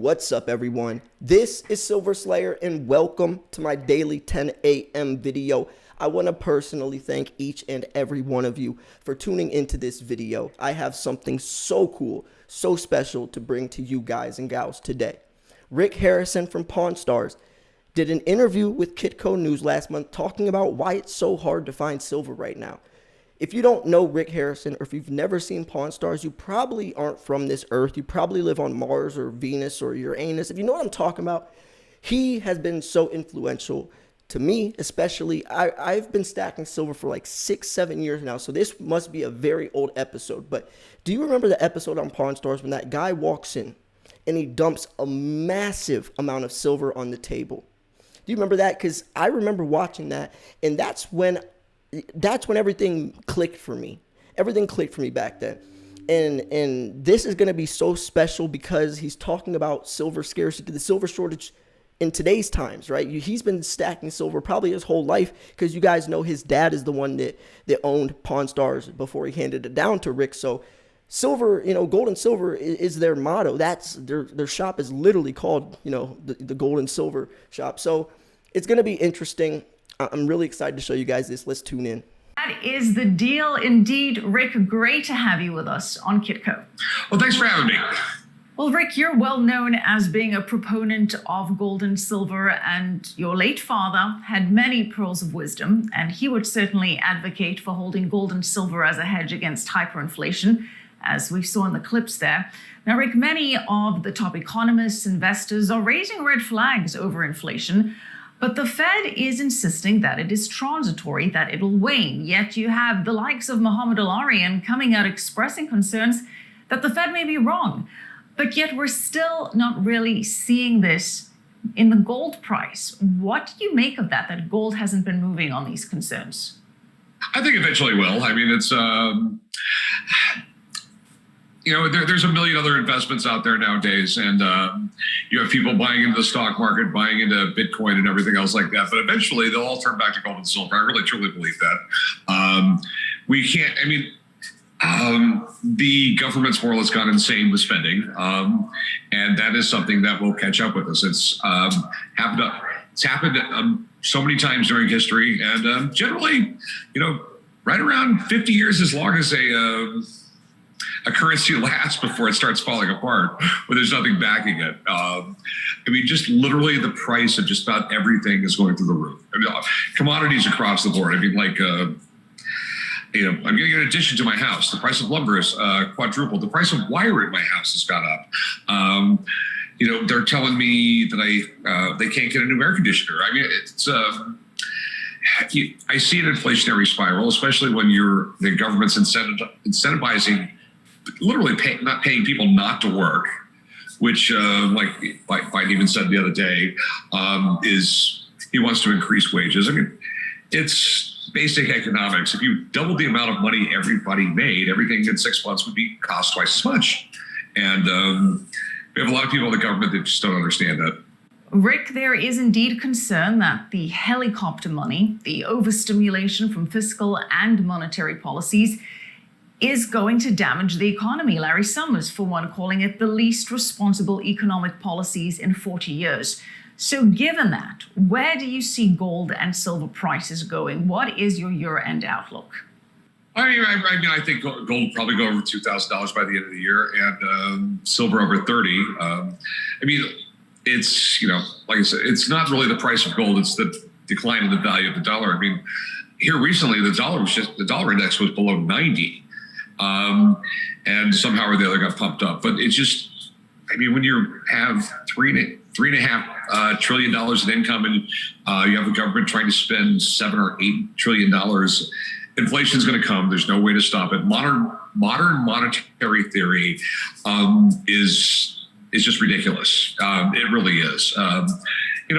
What's up, everyone? This is Silver Slayer, and welcome to my daily 10 a.m. video. I want to personally thank each and every one of you for tuning into this video. I have something so cool, so special to bring to you guys and gals today. Rick Harrison from Pawn Stars did an interview with Kitco News last month talking about why it's so hard to find silver right now. If you don't know Rick Harrison, or if you've never seen Pawn Stars, you probably aren't from this earth. You probably live on Mars or Venus or Uranus. If you know what I'm talking about, he has been so influential to me, especially. I've been stacking silver for like 6-7 years now, so this must be a very old episode. But do you remember the episode on Pawn Stars when that guy walks in and he dumps a massive amount of silver on the table? Do you remember that? Because I remember watching that, and that's when everything clicked for me. Everything clicked for me back then. And this is going to be so special because he's talking about silver scarcity, the silver shortage in today's times, right? He's been stacking silver probably his whole life because you guys know his dad is the one that owned Pawn Stars before he handed it down to Rick. So silver, gold and silver is their motto. That's their shop is literally called, the gold and silver shop. So it's going to be interesting. I'm really excited to show you guys this. Let's tune in. That is the deal indeed. Rick, great to have you with us on Kitco. Well, thanks for having me. Well, Rick, you're well known as being a proponent of gold and silver, and your late father had many pearls of wisdom, and he would certainly advocate for holding gold and silver as a hedge against hyperinflation, as we saw in the clips there. Now, Rick, many of the top economists, investors are raising red flags over inflation. But the Fed is insisting that it is transitory, that it'll wane. Yet you have the likes of Mohamed Al-Arian coming out expressing concerns that the Fed may be wrong. But yet we're still not really seeing this in the gold price. What do you make of that gold hasn't been moving on these concerns? I think eventually will. I mean, it's, there's a million other investments out there nowadays, and you have people buying into the stock market, buying into Bitcoin and everything else like that. But eventually, they'll all turn back to gold and silver. I really, truly believe that. We can't. I mean, the government's more or less gone insane with spending, and that is something that will catch up with us. It's happened so many times during history, and generally, right around 50 years, as long as a currency lasts before it starts falling apart, where there's nothing backing it. Just literally the price of just about everything is going through the roof. Commodities across the board. I'm getting an addition to my house. The price of lumber is quadrupled. The price of wire in my house has gone up. They're telling me that they can't get a new air conditioner. I mean, it's I see an inflationary spiral, especially when the government's incentivizing, literally not paying people not to work, which like Biden even said the other day, is he wants to increase wages. I mean, it's basic economics. If you doubled the amount of money everybody made, everything in 6 months would cost twice as much. And we have a lot of people in the government that just don't understand that. Rick, there is indeed concern that the helicopter money, the overstimulation from fiscal and monetary policies, is going to damage the economy. Larry Summers, for one, calling it the least responsible economic policies in 40 years. So given that, where do you see gold and silver prices going? What is your year-end outlook? I think gold will probably go over $2,000 by the end of the year, and silver over 30. It's, like I said, it's not really the price of gold, it's the decline in the value of the dollar. I mean, here recently, the dollar index was below 90. And somehow or the other got pumped up. But it's just, when you have $3.5 trillion in income, and you have the government trying to spend $7 or $8 trillion, inflation is going to come. There's no way to stop it. Modern monetary theory is just ridiculous. It really is. And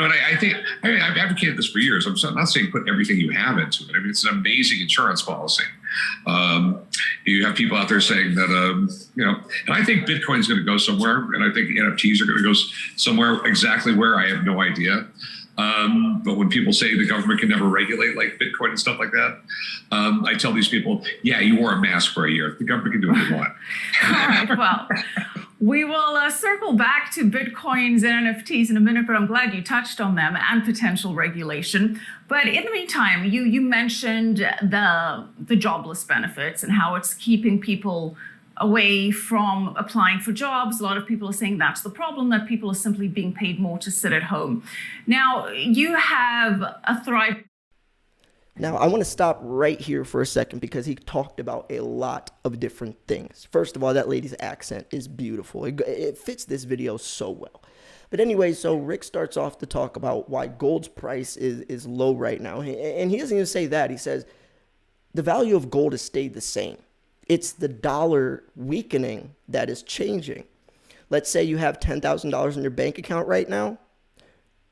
I think I've advocated this for years. I'm not saying put everything you have into it. It's an amazing insurance policy. You have people out there saying that, and I think Bitcoin is going to go somewhere, and I think NFTs are going to go somewhere. Exactly where, I have no idea. But when people say the government can never regulate like Bitcoin and stuff like that, I tell these people, yeah, you wore a mask for a year. The government can do what they want. All right, well, We will circle back to Bitcoins and NFTs in a minute, but I'm glad you touched on them and potential regulation. But in the meantime, you mentioned the jobless benefits and how it's keeping people away from applying for jobs. A lot of people are saying that's the problem, that people are simply being paid more to sit at home. Now, you have a Thrive. Now, I want to stop right here for a second because he talked about a lot of different things. First of all, that lady's accent is beautiful. It fits this video so well. But anyway, so Rick starts off to talk about why gold's price is low right now. And he doesn't even say that. He says the value of gold has stayed the same. It's the dollar weakening that is changing. Let's say you have $10,000 in your bank account right now.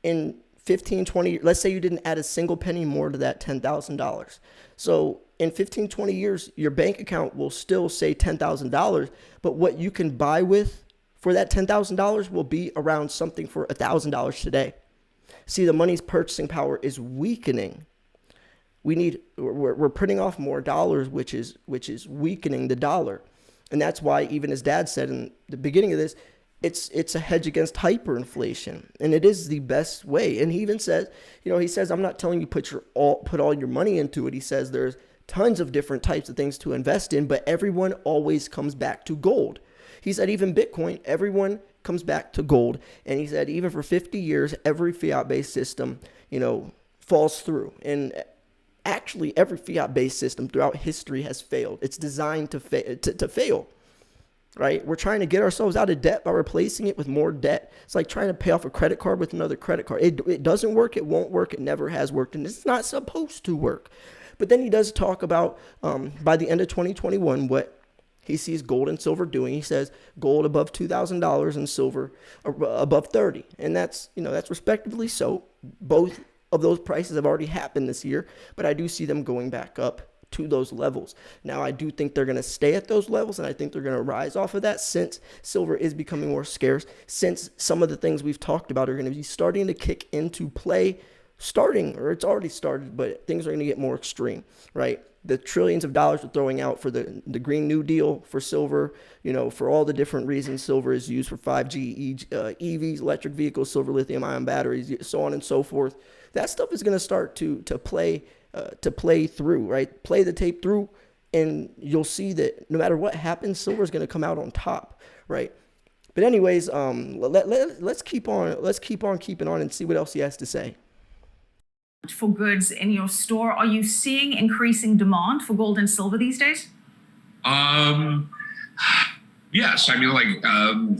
In 15, 20, let's say you didn't add a single penny more to that $10,000. So in 15, 20 years, your bank account will still say $10,000, but what you can buy with for that $10,000 will be around something for $1,000 today. See, the money's purchasing power is weakening. We're printing off more dollars, which is weakening the dollar. And that's why, even as Dad said in the beginning of this, it's a hedge against hyperinflation, and it is the best way. And he even says, he says, I'm not telling you put all your money into it. He says there's tons of different types of things to invest in, but everyone always comes back to gold. He said even Bitcoin, everyone comes back to gold. And he said even for 50 years, every fiat-based system, falls through. And actually, every fiat-based system throughout history has failed. It's designed to fail. Right? We're trying to get ourselves out of debt by replacing it with more debt. It's like trying to pay off a credit card with another credit card. It doesn't work. It won't work. It never has worked. And it's not supposed to work. But then he does talk about by the end of 2021, what he sees gold and silver doing. He says gold above $2,000 and silver above 30. And that's respectively so. Both of those prices have already happened this year, but I do see them going back up to those levels. Now, I do think they're going to stay at those levels, and I think they're going to rise off of that since silver is becoming more scarce, since some of the things we've talked about are going to be starting to kick into play, or it's already started, but things are going to get more extreme, right? The trillions of dollars we're throwing out for the Green New Deal for silver, for all the different reasons silver is used for 5G, EVs, electric vehicles, silver lithium-ion batteries, so on and so forth. That stuff is going to start to play through, right? Play the tape through, and you'll see that no matter what happens, silver is going to come out on top, right? But anyways, let's keep on keeping on and see what else he has to say. For goods in your store, are you seeing increasing demand for gold and silver these days? Yes, I mean,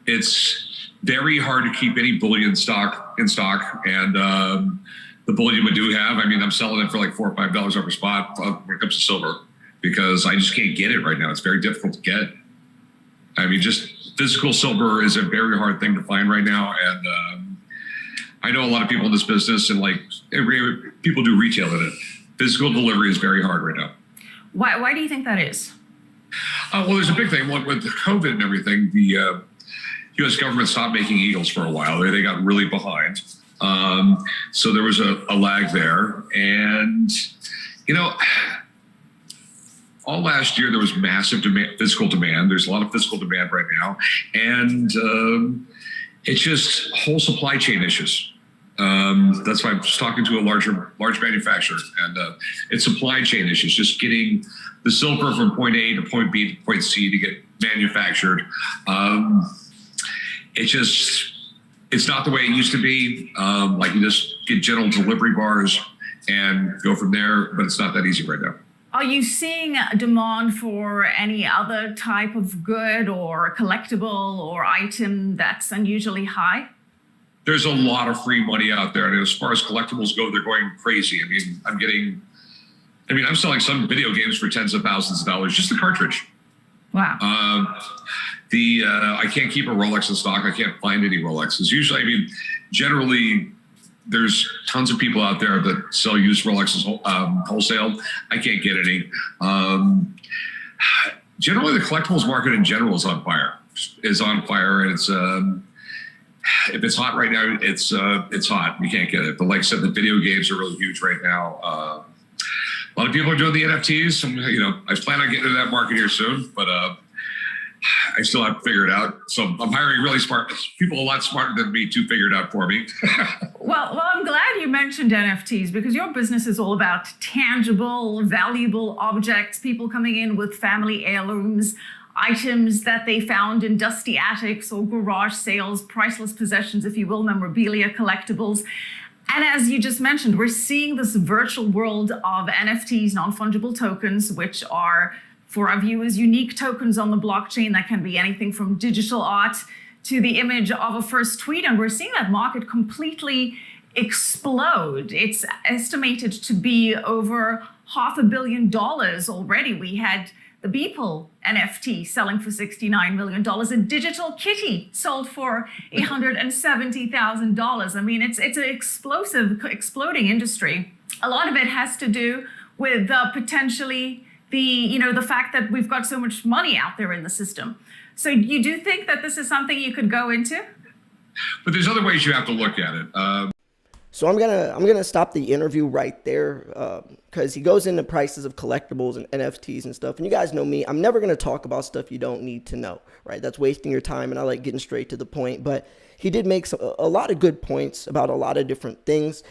it's very hard to keep any bullion in stock, and the bullion we do have, I mean, I'm selling it for like $4 or $5 over spot when it comes to silver, because I just can't get it right now. It's very difficult to get. I mean, just physical silver is a very hard thing to find right now, and I know a lot of people in this business, and people do retail in it. Physical delivery is very hard right now. Why do you think that is? Well, there's a big thing. With COVID and everything, the U.S. government stopped making eagles for a while. They got really behind. So there was a lag there. And, all last year there was massive physical demand. There's a lot of physical demand right now. And it's just whole supply chain issues. That's why I was talking to a large manufacturer, and it's supply chain issues, just getting the silver from point A to point B to point C to get manufactured. It's not the way it used to be. Like you just get general delivery bars and go from there, but it's not that easy right now. Are you seeing demand for any other type of good or collectible or item that's unusually high? There's a lot of free money out there. And as far as collectibles go, they're going crazy. I mean, I'm selling some video games for tens of thousands of dollars, just the cartridge. Wow. I can't keep a Rolex in stock. I can't find any Rolexes. Usually, generally, there's tons of people out there that sell used Rolexes wholesale. I can't get any. Generally, the collectibles market in general is on fire. And it's if it's hot right now, it's hot. You can't get it. But like I said, the video games are really huge right now. A lot of people are doing the NFTs. I plan on getting into that market here soon. But I still have to figure it out. So I'm hiring really smart people, a lot smarter than me, to figure it out for me. Well, I'm glad you mentioned NFTs because your business is all about tangible, valuable objects, people coming in with family heirlooms, items that they found in dusty attics or garage sales, priceless possessions, if you will, memorabilia, collectibles. And as you just mentioned, we're seeing this virtual world of NFTs, non-fungible tokens, which are, for our viewers, unique tokens on the blockchain that can be anything from digital art to the image of a first tweet. And we're seeing that market completely explode. It's estimated to be over $500 million already. We had the Beeple NFT selling for $69 million. A digital kitty sold for $170,000. I mean, it's an exploding industry. A lot of it has to do with potentially the fact that we've got so much money out there in the system. So you do think that this is something you could go into? But there's other ways you have to look at it. So I'm gonna stop the interview right there because he goes into prices of collectibles and NFTs and stuff. And you guys know me, I'm never gonna talk about stuff you don't need to know, right? That's wasting your time, and I like getting straight to the point. But he did make a lot of good points about a lot of different things,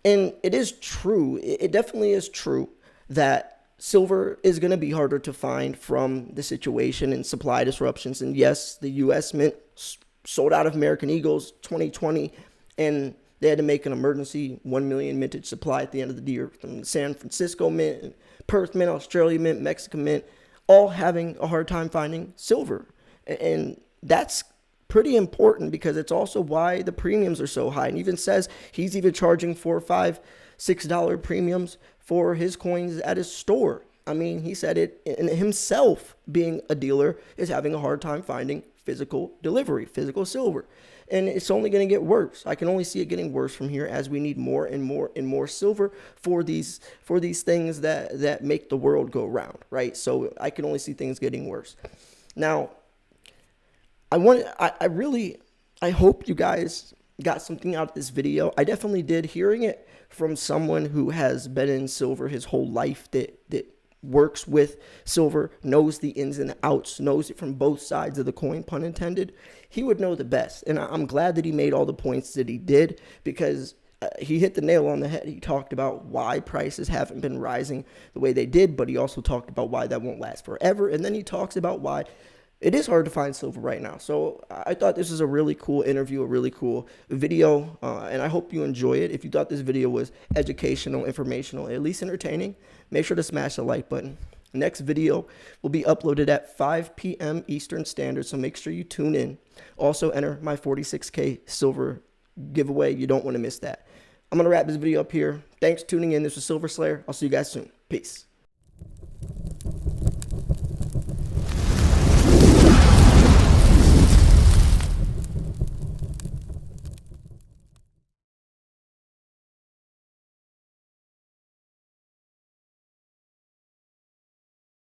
and it is true. It definitely is true that silver is going to be harder to find from the situation and supply disruptions. And yes, the U.S. Mint sold out of American Eagles 2020, and they had to make an emergency 1 million mintage supply at the end of the year from San Francisco Mint, Perth Mint, Australia Mint, Mexican Mint, all having a hard time finding silver. And that's pretty important because it's also why the premiums are so high. And even says he's even charging $4, $5, $6 premiums for his coins at his store. I mean, he said it, and himself, being a dealer, is having a hard time finding physical delivery, physical silver. And it's only going to get worse. I can only see it getting worse from here as we need more and more and more silver for these things that make the world go round, right? So I can only see things getting worse. Now, I hope you guys got something out of this video. I definitely did. Hearing it from someone who has been in silver his whole life, that works with silver, knows the ins and outs, knows it from both sides of the coin, pun intended, he would know the best. And I'm glad that he made all the points that he did, because he hit the nail on the head. He talked about why prices haven't been rising the way they did, but he also talked about why that won't last forever. And then he talks about why it is hard to find silver right now. So I thought this was a really cool interview, a really cool video, and I hope you enjoy it. If you thought this video was educational, informational, at least entertaining, make sure to smash the like button. Next video will be uploaded at 5 p.m. Eastern Standard, so make sure you tune in. Also enter my 46K silver giveaway. You don't want to miss that. I'm going to wrap this video up here. Thanks for tuning in. This was Silver Slayer. I'll see you guys soon. Peace.